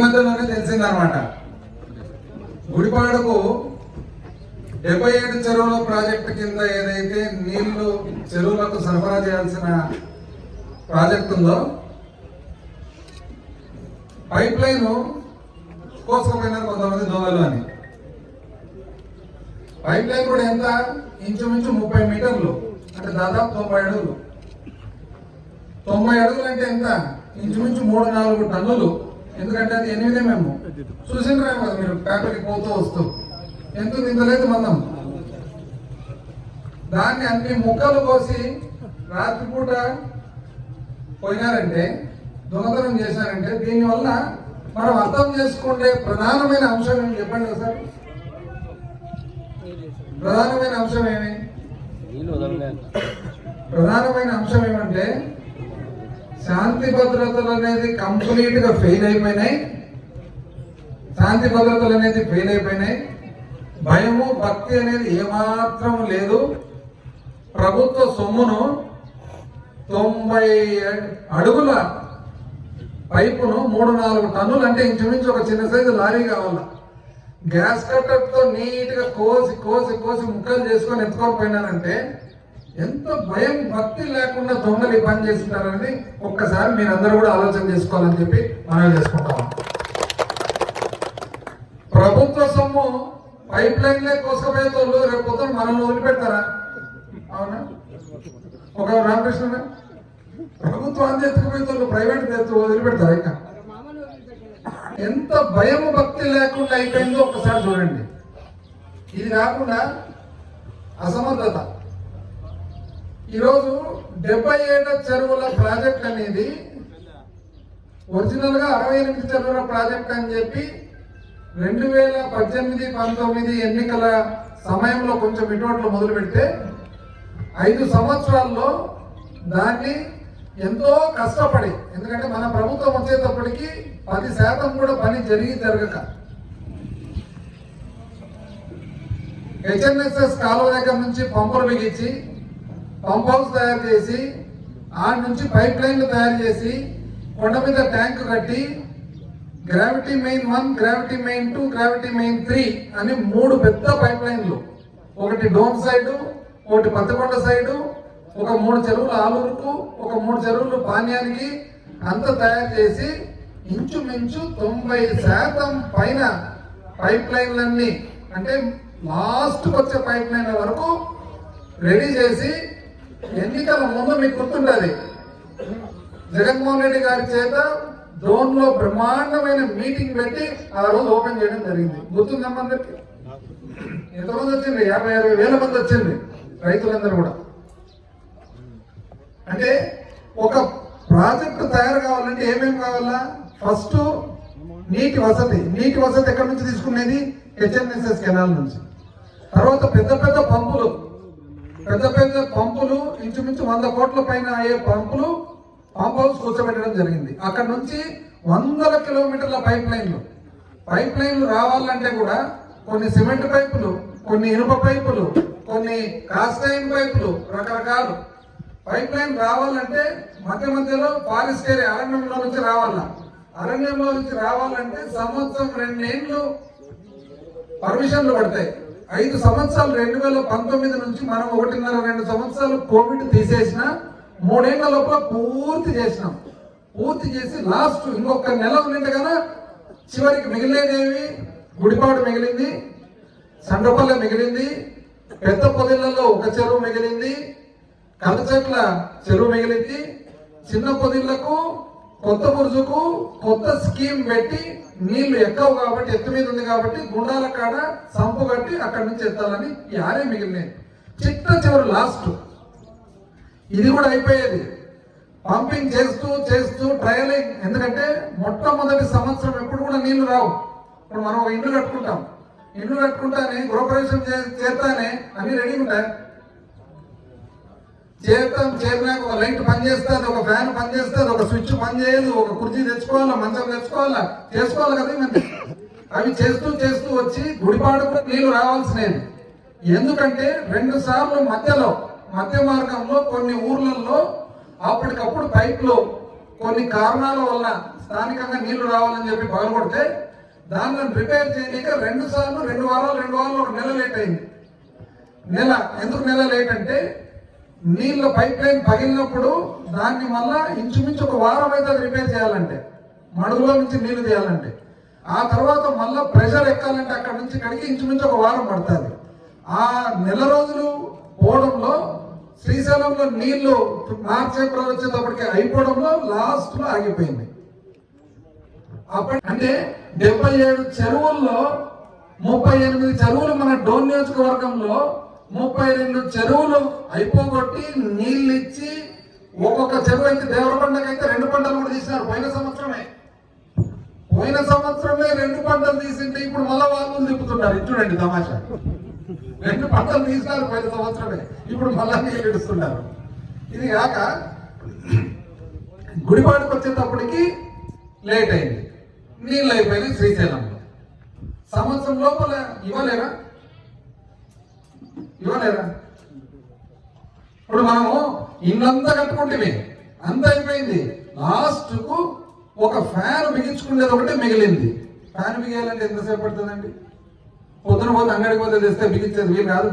మధ్యలోనే తెలిసిందనమాట. గుడిపాడకు 77 చెరువుల ప్రాజెక్టు కింద ఏదైతే నీళ్లు చెరువులకు సరఫరా చేయాల్సిన ప్రాజెక్టు ఉందో పైప్ లైన్ కోసమైనారు కొంతమంది దొంగలు అని. పైప్ లైన్ కూడా ఎంత, ఇంచుమించు 30 మీటర్లు, అంటే దాదాపు 90 అడుగులు. 90 అడుగులు అంటే ఎంత, ఇంచుమించు 3-4 టన్నులు. ఎందుకంటే అది 8 మేము చూసిండ్రేమో కదా మీరు పేపర్కి పోతూ వస్తూ. ఎంత ఇంతలేదు మందం. దాన్ని అన్ని ముక్కలు కోసి రాత్రిపూట పోయినారంటే, దొంగతనం చేశారంటే, దీనివల్ల మనం అర్థం చేసుకుంటే ప్రధానమైన అంశం ఏమి చెప్పండి కదా సార్. ప్రధానమైన అంశం ఏమి? ప్రధానమైన అంశం ఏమంటే శాంతి భద్రతలు అనేది కంప్లీట్ గా ఫెయిల్ అయిపోయినాయి. శాంతి భద్రతలు అనేది ఫెయిల్ అయిపోయినాయి. భయము భక్తి అనేది ఏమాత్రం లేదు. ప్రభుత్వ సొమ్మును 90 అడుగుల పైపును 3-4 టన్నులు, అంటే ఇంచుమించు ఒక చిన్న సైజు లారీ కావాల, గ్యాస్ కట్టర్ తో నీట్ గా కోసి కోసి కోసి ముక్కలు చేసుకొని ఎత్తుకొని పోయినారంటే ఎంత భయం భక్తి లేకుండా దొంగలు ఈ పని చేస్తుంటారని ఒక్కసారి మీరందరూ కూడా ఆలోచన చేసుకోవాలని చెప్పి మనం చేసుకుంటాం. ప్రభుత్వ సొమ్ము పైప్ లైన్లే కోసుకుపోయేతోళ్ళు రేపు పొద్దున మనల్ని వదిలిపెడతారా? అవునా? ఒక రామకృష్ణ ప్రభుత్వాన్ని ఎత్తుకుపోయేతోళ్ళు ప్రైవేట్ వదిలిపెడతారా? ఇంకా ఎంత భయము భక్తి లేకుండా అయిపోయిందో ఒక్కసారి చూడండి. ఇది కాకుండా అసమర్థత. ఈరోజు 77 చెరువుల ప్రాజెక్ట్ అనేది ఒరిజినల్ గా 68 చెరువుల ప్రాజెక్ట్ అని చెప్పి 2018-19 ఎన్నికల సమయంలో కొంచెం ఇటువంటి మొదలు పెడితే 5 సంవత్సరాల్లో దాన్ని ఎంతో కష్టపడి, ఎందుకంటే మన ప్రభుత్వం వచ్చేటప్పటికి 10% కూడా పని జరగక హెచ్ఎన్ఎస్ఎస్ కాలువ దగ్గర నుంచి పంపులు బిగించి పంప్ హౌస్ తయారు చేసి ఆడ నుంచి పైప్ లైన్లు తయారు చేసి కొండ మీద ట్యాంక్ కట్టి gravity main 1, gravity main 2, gravity main 3 అని 3 పెద్ద పైప్ లైన్లు, ఒకటి డోమ్ సైడు, ఒకటి పత్తకొండ సైడు, ఒక 3 చెరువులు ఆలూరుకు, ఒక 3 చెరువులు పాణ్యానికి అంతా తయారు చేసి ఇంచుమించు 90% పైన పైప్ లైన్లన్నీ, అంటే లాస్ట్ వచ్చే పైప్ లైన్ల వరకు రెడీ చేసి ఎన్నికల ముందు మీకు గుర్తుంటుంది జగన్మోహన్ రెడ్డి గారి చేత డ్రోన్ లో బ్రహ్మాండమైన మీటింగ్ పెట్టి ఆ రోజు ఓపెన్ చేయడం జరిగింది. గుర్తుందమ్మా అందరికి? ఎంతమంది వచ్చింది? 50-60 వేల మంది వచ్చింది, రైతులందరూ కూడా. అంటే ఒక ప్రాజెక్టు తయారు కావాలంటే ఏమేమి కావాలా? ఫస్ట్ నీటి వసతి. నీటి వసతి ఎక్కడి నుంచి తీసుకునేది? హెచ్ఎన్ఎస్ఎస్ కెనాల్ నుంచి. తర్వాత పెద్ద పెద్ద పంపులు ఇంచుమించు 100 కోట్ల పైన అయ్యే పంప్ హౌస్ కూర్చోబెట్టడం జరిగింది. అక్కడ నుంచి 100 కిలోమీటర్ల పైప్ లైన్లు రావాలంటే కూడా కొన్ని సిమెంట్ పైపులు, కొన్ని ఇనుప పైపులు, కొన్ని కాస్ట్ ఐరన్ పైపులు, రకరకాలు పైప్ లైన్ రావాలంటే మధ్యలో ఫారెస్ట్ ఏరియా అరణ్యంలో నుంచి రావాలా. అరణ్యంలో నుంచి రావాలంటే సంవత్సరం 2 ఏళ్ళు పర్మిషన్లు పడతాయి. 5 సంవత్సరాలు 2019 నుంచి మనం 1.5-2 సంవత్సరాలు కోవిడ్ తీసేసిన 3 ఏళ్ల లోపల పూర్తి చేసినాం. పూర్తి చేసి లాస్ట్ ఇంకొక నెల ఉండింది కదా, చివరికి మిగిలినవి గుడిపాడు మిగిలింది, సండ్రపల్లె మిగిలింది, పెద్ద పొదిళ్లలో ఒక చెరువు మిగిలింది, కలచెట్ల చెరువు మిగిలింది. చిన్న పొదిళ్లకు కొత్త బుర్జుకు కొత్త స్కీమ్ పెట్టి నీళ్లు ఎక్కవు కాబట్టి, ఎత్తు మీద ఉంది కాబట్టి గుండాల కాడ సంపు కట్టి అక్కడి నుంచి ఎత్తాలని ఈ 6 మిగిలినాయి. చివరి లాస్ట్ ఇది కూడా అయిపోయేది. పంపింగ్ చేస్తూ ట్రయలింగ్. ఎందుకంటే మొట్టమొదటి సంవత్సరం ఎప్పుడు కూడా నీళ్లు రావు. ఇప్పుడు మనం ఒక ఇల్లు కట్టుకుంటాం, ఇల్లు కట్టుకుంటానే గృహప్రవేశం చేస్తానే అన్ని రెడీ ఉంటాయి. చేరినాక ఒక లైట్ పనిచేస్తుంది, ఒక ఫ్యాన్ పనిచేస్తుంది, ఒక స్విచ్ పని చేయదు, ఒక కుర్చీ తెచ్చుకోవాలా, మంచం తెచ్చుకోవాలా, చేసుకోవాలి కదా ఇవన్నీ. అవి చేస్తూ వచ్చి గుడిపాడుకు నీళ్లు రావాల్సినవి. ఎందుకంటే 2 సార్లు మధ్య మార్గంలో కొన్ని ఊర్లలో అప్పటికప్పుడు పైపులు కొన్ని కారణాల వల్ల స్థానికంగా నీళ్లు రావాలని చెప్పి పగలగొడితే దాన్ని రిపేర్ చేయలేక 2 సార్లు 2 వారాలు 1 నెల లేట్ అయింది. ఎందుకు నెల లేట్ అంటే నీళ్ళ పైప్ లైన్ పగిలినప్పుడు దాన్ని మళ్ళా ఇంచుమించు 1 వారం అయితే అది రిపేర్ చేయాలంటే, మడుగులో నుంచి నీళ్లు తీయాలంటే, ఆ తర్వాత మళ్ళా ప్రెషర్ ఎక్కాలంటే అక్కడ నుంచి ఇక్కడికి ఇంచుమించు 1 వారం పడుతుంది. ఆ నెల రోజులు పోవడంలో శ్రీశైలంలో నీళ్లు మార్చి ఏప్రిల్ వచ్చేటప్పటికి అయిపోవడంలో లాస్ట్ లో ఆగిపోయింది. అంటే 77 చెరువుల్లో 38 చెరువులు మన డోన్ నియోజకవర్గంలో 32 చెరువులు అయిపోగొట్టి నీళ్ళు ఇచ్చి ఒక్కొక్క చెరువు అయితే దేవరకొండకైతే 2 పంటలు కూడా తీసినారు. పోయిన సంవత్సరమే 2 పంటలు తీసింటే ఇప్పుడు మళ్ళా వాళ్ళు తిప్పుతున్నారు. చూడండి తమాషా, 2 పంటలు తీసినారు పోయిన సంవత్సరమే, ఇప్పుడు మళ్ళా నీళ్ళు ఇడుస్తున్నారు. ఇది కాక గుడిపాడుకు వచ్చేటప్పటికి లేట్ అయింది, నీళ్ళు అయిపోయినాయి శ్రీశైలంలో. సంవత్సరం లోపల ఇవ్వలేరా? ఇప్పుడు మనము ఇల్లంతా కట్టుకుంటే అంత అయిపోయింది, లాస్ట్ కు ఒక ఫ్యాన్ బిగించుకునేది ఒకటే మిగిలింది. ఫ్యాన్ బిగించాలంటే ఎంతసేపు పడుతుందండి? పొద్దున పోతే అంగడికి పోతే తెస్తే బిగించేది వీలు కాదు.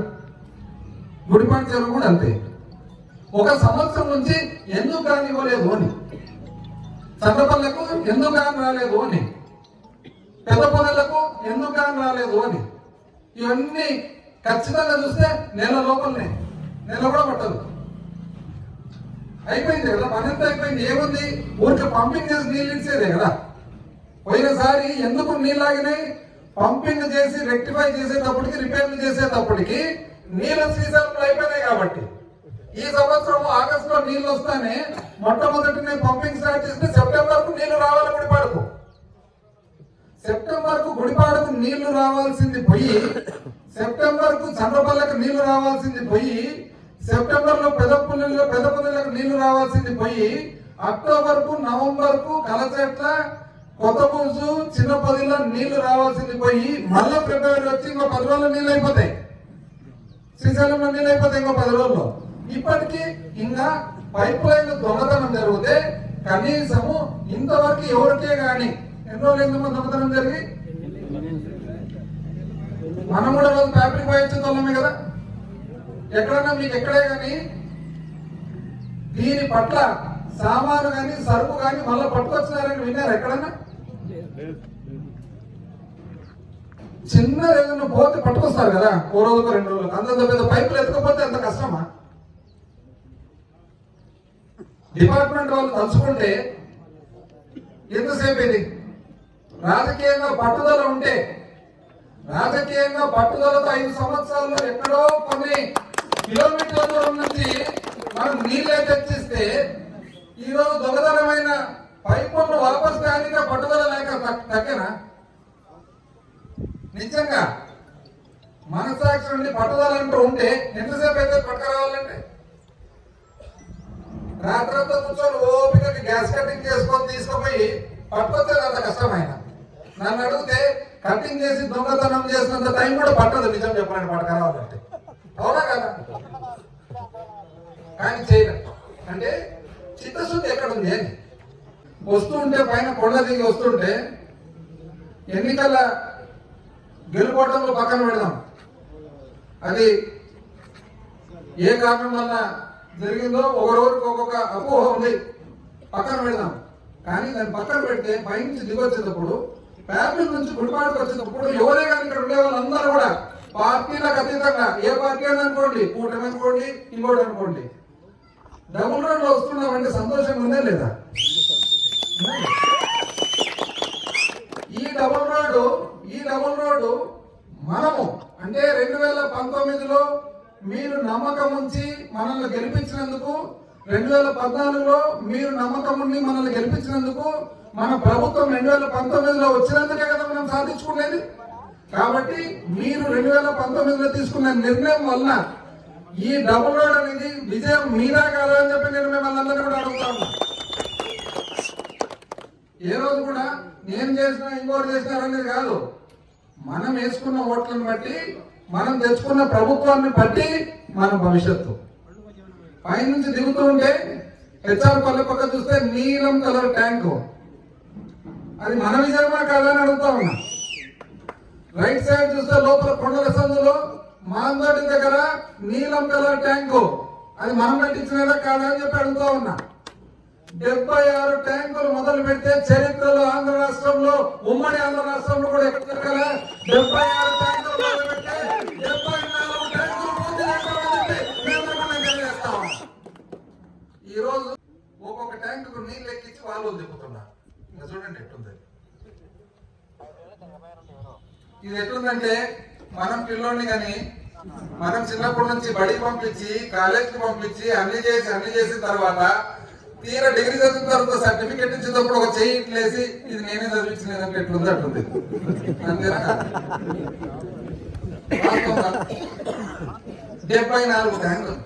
గుడిపాటి చెరువు కూడా అంతే. 1 సంవత్సరం నుంచి ఎందుకు కానీ ఇవ్వలేదు అని, చట్టపల్లకు ఎందుకు కానీ రాలేదు అని, పెద్ద పనులకు ఎందుకు కానీ రాలేదు అని, ఇవన్నీ ఖచ్చితంగా చూస్తే నెల లోపలనే, నెల కూడా పట్టదు. అయిపోయింది కదా, పనంతా అయిపోయింది. ఏముంది, ఊరికి పంపింగ్ చేసి నీళ్ళు ఇచ్చేదే కదా. పోయినసారి ఎందుకు నీళ్ళు ఆగినాయి? పంపింగ్ చేసి రెక్టిఫై చేసేటప్పటికి, రిపేర్లు చేసేటప్పటికి నీళ్ళు శ్రీశైలంలో అయిపోయినాయి కాబట్టి. ఈ సంవత్సరం ఆగస్టులో నీళ్ళు వస్తానే మొట్టమొదటినే పంపింగ్ స్టార్ట్ చేస్తే సెప్టెంబర్ కు నీళ్లు రావాలి గుడిపాడుకు. సెప్టెంబర్ కు గుడిపాడుకు నీళ్లు రావాల్సింది పోయి, సెప్టెంబర్ కు చంద్రపల్లెకు నీళ్లు రావాల్సింది పోయి, సెప్టెంబర్ లో పెద్దపల్లిలకు నీళ్లు రావాల్సింది పోయి, అక్టోబర్ కు నవంబర్ కు కలచెట్ల, కొత్తపూజు, చిన్నపల్లిలో నీళ్లు రావాల్సింది పోయి, మళ్ళీ ఫిబ్రవరి వచ్చి ఇంకో 10 రోజుల్లో నీళ్ళు అయిపోతాయి. శ్రీశైలంలో నీళ్ళు అయిపోతాయి ఇంకో 10 రోజుల్లో. ఇప్పటికీ ఇంకా పైప్ లైన్ దొంగతనం జరిగితే కనీసము ఇంతవరకు ఎవరికే గాని ఎన్ని రోజులు దొంగతనం జరిగి మనం కూడా రోజు ఫ్యాబ్రిక్ పోయించుకోవాలమే కదా. ఎక్కడన్నా మీకు ఎక్కడే కానీ దీని పట్ల సామాను కానీ సరుకు కానీ మళ్ళీ పట్టుకొచ్చినారని విన్నారు ఎక్కడన్నా? చిన్న ఏదైనా పోతే పట్టుకొస్తారు కదా, 1 రోజుకు 2 రోజులకు. అంతంత పెద్ద పైపులు ఎత్తుకపోతే అంత కష్టమా? డిపార్ట్మెంట్ వాళ్ళు తలుచుకుంటే ఎంతసేపు ఇది? రాజకీయంగా పట్టుదల ఉంటే, రాజకీయంగా పట్టుదలతో 5 సంవత్సరాల్లో ఎక్కడో కొన్ని కిలోమీటర్ల దూరం నుంచి మనం నీళ్ళే తెచ్చిస్తే ఈరోజు దొంగతనమైన పైపులను వాపస్ కానీ పట్టుదల లేక తగ్గనా? నిజంగా మనసాక్షి నుండి పట్టుదల అంటూ ఉంటే ఎంతసేపు అయితే పట్టుకురావాలంటే? రాత్రంతా కూర్చొని ఓపికకి గ్యాస్ కటింగ్ చేసుకొని తీసుకుపోయి పట్టుకొచ్చేది అంత కష్టమైన. నన్ను అడిగితే కటింగ్ చేసి దొంగతనం చేసినంత టైం కూడా పట్టదు నిజం చెప్పండి పట్టుకురావాలంటే. అవునా కదా? కానీ చేయడం అంటే చిత్తశుద్ధి ఎక్కడుంది అని. వస్తూ ఉంటే పైన కొండ దిగి వస్తుంటే ఎన్నికల గెలుపోవటంలో పక్కన పెడదాం, అది ఏ కారణం వల్ల జరిగిందో ఒకరోజుకి ఒక్కొక్క అపోహ ఉంది, పక్కన పెడదాం. కానీ దాన్ని పక్కన పెడితే పైనుంచి దిగి వచ్చేటప్పుడు, ఫ్యాబ్రిక్ నుంచి గుడిపాడుకు వచ్చేటప్పుడు ఎవరే కానీ ఇక్కడ ఉండే వాళ్ళందరూ కూడా పార్టీలకు అతీతంగా, ఏ పార్టీ అని అనుకోండి, కూటమి అనుకోండి, ఇంకోటి అనుకోండి, డబుల్ రోడ్ లో వస్తున్నామంటే సంతోషంగా ఉందే లేదా? ఈ డబుల్ రోడ్డు మనము అంటే 2019లో మీరు నమ్మకం ఉంచి మనల్ని గెలిపించినందుకు, 2014లో మీరు నమ్మకం ఉండి మనల్ని గెలిపించినందుకు, మన ప్రభుత్వం 2019లో వచ్చినందుకే కదా మనం సాధించుకునేది. కాబట్టి మీరు 2019లో తీసుకున్న నిర్ణయం వల్ల ఈ డబుల్ రోడ్ అనేది విజయం మీరా కాదా అని చెప్పి నేను మిమ్మల్ని అందరినీ కూడా అడుగుతా ఉన్నా. ఏ రోజు కూడా నేను చేసినా ఇంకోటి చేసినారనేది కాదు, మనం వేసుకున్న ఓట్లను బట్టి, మనం తెచ్చుకున్న ప్రభుత్వాన్ని బట్టి మన భవిష్యత్తు. పైనుంచి దిగుతూ ఉంటే హెచ్ఆర్ పల్లె పక్క చూస్తే నీలం కలర్ ట్యాంకు, అది మన విజయమా కాదని అడుగుతా ఉన్నా. రైట్ సైడ్ చూస్తే లోపల కొండల సందులో మాందోటి దగ్గర నీలం కలర్ ట్యాంకు అది మనం కట్టించినదా కాదా అని చెప్పి అడుగుతా ఉన్నా. 76 ట్యాంకులు మొదలు పెడితే చరిత్రలో ఆంధ్ర రాష్ట్రంలో ఉమ్మడి ఆంధ్ర రాష్ట్రంలో కూడా ఎక్కడ 76 ట్యాంకులు మొదలు పెడితే 74 ట్యాంకులు పూర్తి చేస్తాం. ఈ రోజు ఒక్కొక్క ట్యాంకు నీళ్ళు ఎక్కించి వాళ్ళు తిప్పుతున్నారు. ఇంకా చూడండి ఎట్టుంది. ఇది ఎట్లుందంటే మనం పిల్లోని కానీ మనం చిన్నప్పటి నుంచి బడికి పంపించి కాలేజీకి పంపించి అన్ని చేసిన తర్వాత తీరా డిగ్రీ చదివిన తర్వాత సర్టిఫికెట్ ఇచ్చేటప్పుడు ఒక చెయ్యి ఇట్లేసి ఇది నేనే చదివించలేదంటే ఎట్లుంది అట్లుంది. అంతేనా? 74 ట్యాంకులు.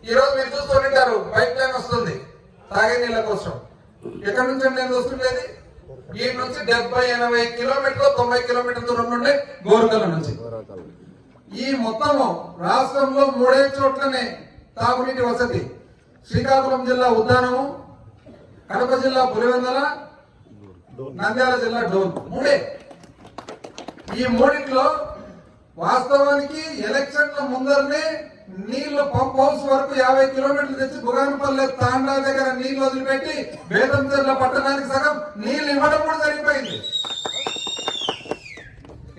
ఈ రోజు మీరు చూస్తుంటారు పైప్ లైన్ వస్తుంది తాగే నీళ్ళ కోసం. ఎక్కడి నుంచి నేను వస్తుండేది ఈ నుంచి 70-80 కిలోమీటర్లు 90 కిలోమీటర్ల దూరం నుండి గోరుకల నుంచి. ఈ మొత్తము రాష్ట్రంలో 3 చోట్లనే తాగునీటి వసతి. శ్రీకాకుళం జిల్లా ఉద్దానము, కడప జిల్లా పులివెందల, నంద్యాల జిల్లా డోన్. 3. ఈ 3లో వాస్తవానికి ఎలక్షన్ల ముందరనే నీళ్లు పంప్ హౌస్ వరకు 50 కిలోమీటర్లు తెచ్చి బుగానపల్లె తాండా దగ్గర నీళ్లు వదిలిపెట్టి బేతంచెర్ల పట్టణానికి సగం నీళ్లు ఇవ్వడం కూడా జరిగిపోయింది.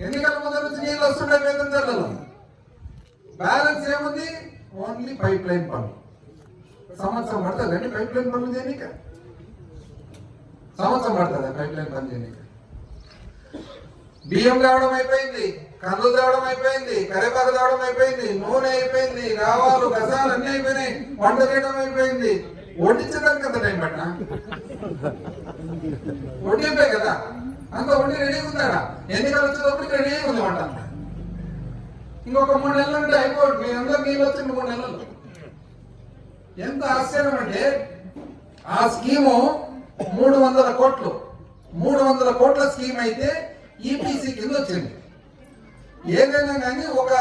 ఎన్నికల ముందర నుంచి నీళ్లు వస్తుండే బేతంచెర్లలో. బ్యాలెన్స్ ఏముంది? ఓన్లీ పైప్ లైన్ పనులు. సంవత్సరం పడుతుందండి పైప్ లైన్ పనులు చేయనీక? సంవత్సరం పడుతుంది పైప్ లైన్ పని చేయనీక. బియ్యం కావడం అయిపోయింది, కందులు తేవడం అయిపోయింది, కరివేపాకు తేవడం అయిపోయింది, నూనె అయిపోయింది, రావాలు గసాలు అన్ని అయిపోయినాయి, వంట చేయడం అయిపోయింది. వడ్డించడానికి అంత టైం పట్టినా? వడ్డింపే కదా, అంత వండి రెడీగా ఉందా? ఎన్నికలు వచ్చేటప్పుడు రెడీగా ఉంది వంట. ఇంకొక 3 నెలలు అంటే అయిపోదు. మీ అందరు నీళ్ళు వచ్చింది 3 నెలలు. ఎంత ఆశ్చర్యం అంటే ఆ స్కీము 300 కోట్లు 300 కోట్ల స్కీమ్ అయితే ఈపీసీ కింద వచ్చింది. ఏదైనా కానీ ఒక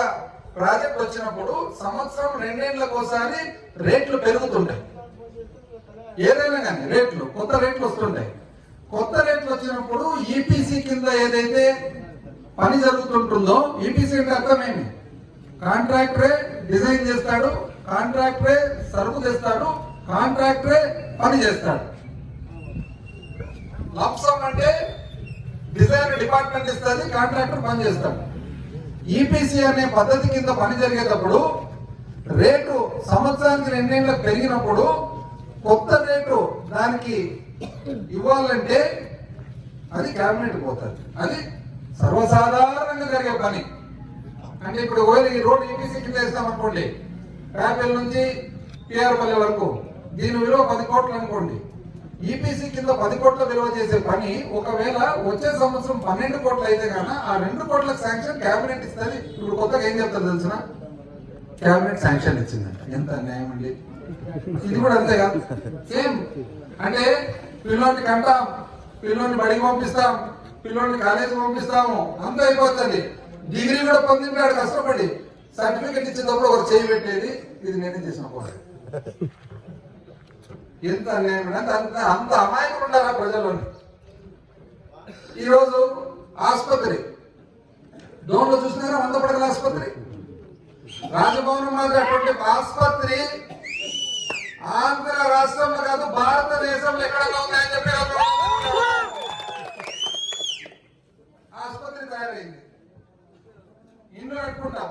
ప్రాజెక్ట్ వచ్చినప్పుడు సంవత్సరం 2 ఏళ్లకోసారి రేట్లు పెరుగుతుంటాయి. ఏదైనా కానీ రేట్లు కొత్త రేట్లు వస్తుంటాయి. కొత్త రేట్లు వచ్చినప్పుడు ఈపీసీ కింద ఏదైతే పని జరుగుతుంటుందో, ఈపీసీ అంటే అర్థమేమి? కాంట్రాక్టరే డిజైన్ చేస్తాడు, కాంట్రాక్టరే సరుకు తెస్తాడు, కాంట్రాక్టరే పని చేస్తాడు. లంసమ్ అంటే డిజైన్ డిపార్ట్మెంట్ ఇస్తుంది, కాంట్రాక్టర్ పని చేస్తాడు. ఈపీసీ అనే పద్ధతి కింద పని జరిగేటప్పుడు రేటు సంవత్సరానికి 2 ఏళ్లకు పెరిగినప్పుడు కొత్త రేటు దానికి ఇవ్వాలంటే అది క్యాబినెట్ పోతుంది. అది సర్వసాధారణంగా జరిగే పని. అంటే ఇప్పుడు ఈ రోడ్డు ఈపీసీ కింద వేస్తామనుకోండి, పేపల్ నుంచి పిఆర్పల్లి వరకు దీని విలువ 10 కోట్లు అనుకోండి. ఈపీసీ కింద 10 కోట్ల విలువ చేసే పని ఒకవేళ వచ్చే సంవత్సరం 12 కోట్లు అయితే గాన ఆ 2 కోట్ల శాంక్షన్ క్యాబినెట్ ఇస్తుంది. ఇప్పుడు కొత్తగా ఏం చెప్తారు తెలిసిన? క్యాబినెట్ శాంక్షన్ ఇచ్చిందంట. ఎంత అన్యాయం అండి! ఇది కూడా అంతే కాదు, సేమ్. అంటే పిల్లోని కంటాం, పిల్లోని బడికి పంపిస్తాం, పిల్లోని కాలేజీకి పంపిస్తాము, అంత అయిపోతుంది. డిగ్రీ కూడా పొందింటాడు కష్టపడి, సర్టిఫికెట్ ఇచ్చేటప్పుడు ఒక చేయి పెట్టేది ఇది నేనే చేసిన పోటీ. ఎంత అన్యాయం అంటే అంత అమాయకులు ఉండాలా ప్రజల్లోని. ఈరోజు ఆసుపత్రి డోన్లో చూసినారా 100 పడకల ఆసుపత్రి, రాజభవనం మాదిరి అటువంటి ఆసుపత్రి ఆంధ్ర రాష్ట్రంలో కాదు భారతదేశంలో ఎక్కడన్నా ఉన్నాయని చెప్పి ఆసుపత్రి తయారైంది. ఇండ్లు కట్టుకుంటాం,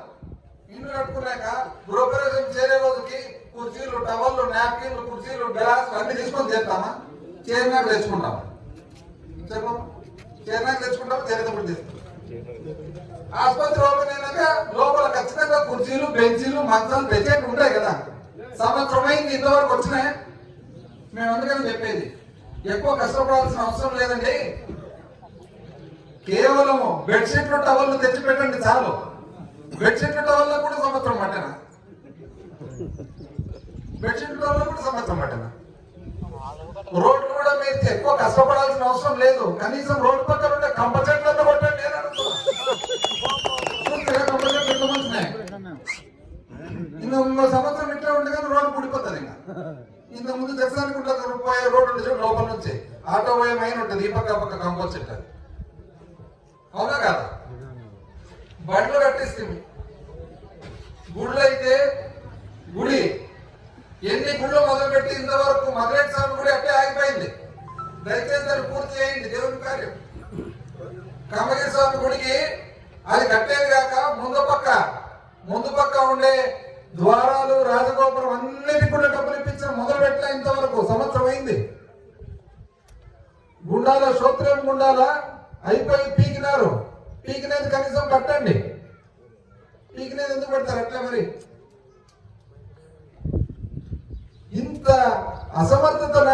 ఇండ్లు కట్టుకున్నాక గృహప్రవేశం చేరే రోజుకి కుర్చీలు, టవల్లు, నాప్కిన్లు, కుర్చీలు, గ్లాసులు అన్ని తీసుకొని చేస్తామా? చైర్నాకు తెచ్చుకుంటామా? చెప్పు, చైర్నాకు తెచ్చుకుంటామా? చేరేటప్పుడు తీసుకుంటాం. ఆసుపత్రి ఓపెన్ అయినాక లోపల ఖచ్చితంగా కుర్చీలు, బెంచీలు, మంచాలు తెచ్చేట్టు ఉంటాయి కదా. సంవత్సరం అయింది, ఇంతవరకు వచ్చినాయి. మేము అందుకని చెప్పేది ఎక్కువ కష్టపడాల్సిన అవసరం లేదండి. కేవలం బెడ్షీట్లు, టవల్లు తెచ్చి పెట్టండి చాలు. బెడ్షీట్లు, టవల్లో కూడా సంవత్సరం పట్టినా, బెడ్షీట్లు, టవల్లో కూడా సంవత్సరం పట్టినా. రోడ్లు కూడా మీరు ఎక్కువ కష్టపడాల్సిన అవసరం లేదు. కనీసం రోడ్డు పక్కన ఉంటే కంప చెట్లతో కొట్టండి. నేను అడుగుతున్నా, కంప చెట్లు ఎంత మంచినాయి. ఇంకో సంవత్సరం ఇట్లా ఉంటే కానీ రోడ్డు పుడిపోతుంది. ఇంకా ఇంత ముందు దర్శనానికి ఉంటుంది రూపాయి రోడ్డు లోపల నుంచి ఆటోమయ మైన్ ఉంటుంది, ఈ పక్క పక్క కంపోస్ట్ ఉంటుంది. అవునా కాదా? బండ్లు కట్టిస్తుంది. గుళ్ళు అయితే గుడి ఎన్ని గుళ్ళు మొదలుపెట్టి ఇంతవరకు మధురేట్ స్వామి గుడి అట్టే ఆగిపోయింది. దయచేసి దాన్ని పూర్తి చేయండి. దేవుని కార్యం కమగిరి స్వామి గుడికి అది కట్టేది కాక ముందు పక్క ఉండే ద్వారాలు రాజగోపురం అన్నిటి కూడా డబ్బులు ఇప్పించిన మొదలు పెట్టలే ఇంతవరకు. సంవత్సరం అయింది. గుండాల శ్రోత్రియం గుండాల అయిపోయి పీకినారు. పీకినేది కనీసం కట్టండి. పీకినేది ఎందుకు పెడతారు అట్లా? మరి ఇంత అసమర్థతన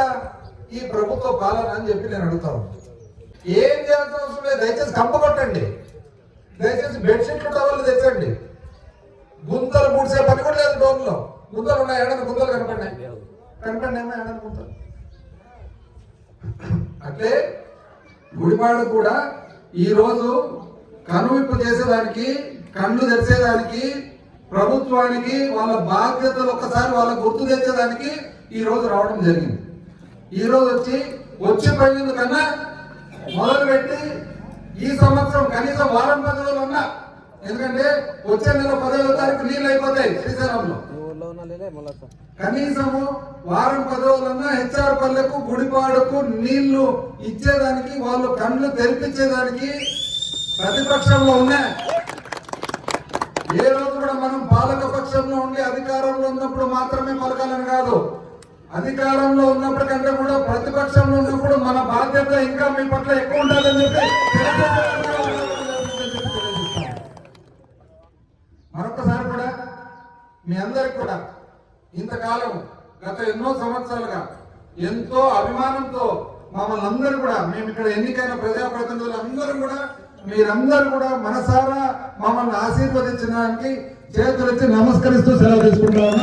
ఈ ప్రభుత్వ పాలన అని చెప్పి నేను అడుగుతాను. ఏం చేయాల్సిన అవసరం లేదు. దయచేసి కంప కొట్టండి. దయచేసి బెడ్షీట్లు టవర్లు తెచ్చండి. గుంతలు మూడ్చే పని కూడా లేదు. డోర్లో గుంతలు ఉన్నాయి. ఏడని గుంతలు కనపడినాయి. ఏమో ఏడని గుంతలు. అంటే గుడివాడ కూడా ఈరోజు కనువిప్పు చేసేదానికి, కళ్ళు తెరిచేదానికి, ప్రభుత్వానికి వాళ్ళ బాధ్యతలు ఒక్కసారి వాళ్ళకు గుర్తు తెచ్చేదానికి ఈ రోజు రావడం జరిగింది. ఈ రోజు వచ్చి పోయినందు కన్నా మొదలుపెట్టి ఈ సంవత్సరం కనీసం వారం 10 రోజులు ఉన్నా, ఎందుకంటే వచ్చే నెల 10వ తారీఖు నీళ్ళు అయిపోతాయి శ్రీశైలంలో. కనీసము వారం 10 రోజులన్నా హెచ్ఆర్ పల్లెకు గుడిపాడుకు నీళ్లు ఇచ్చేదానికి, వాళ్ళు కళ్ళు తెరిపించేదానికి ప్రతిపక్షంలో ఉన్నాయి. ఏ రోజు కూడా మనం పాలక పక్షంలో ఉండి అధికారంలో ఉన్నప్పుడు మాత్రమే పలకాలని కాదు. అధికారంలో ఉన్నప్పటి కంటే కూడా ప్రతిపక్షంలో ఉన్నప్పుడు మన బాధ్యత ఇంకా మీ పట్ల ఎక్కువ ఉండాలని చెప్పి మరొకసారి కూడా మీ అందరికి కూడా ఇంతకాలం గత ఎన్నో సంవత్సరాలుగా ఎంతో అభిమానంతో మమ్మల్ని అందరూ కూడా, మేము ఇక్కడ ఎన్నికైన ప్రజాప్రతినిధులు అందరూ కూడా, మీరందరూ కూడా మనసారా మమ్మల్ని ఆశీర్వదించడానికి చేతులెత్తి నమస్కరిస్తూ సెలవు తీసుకుంటాము.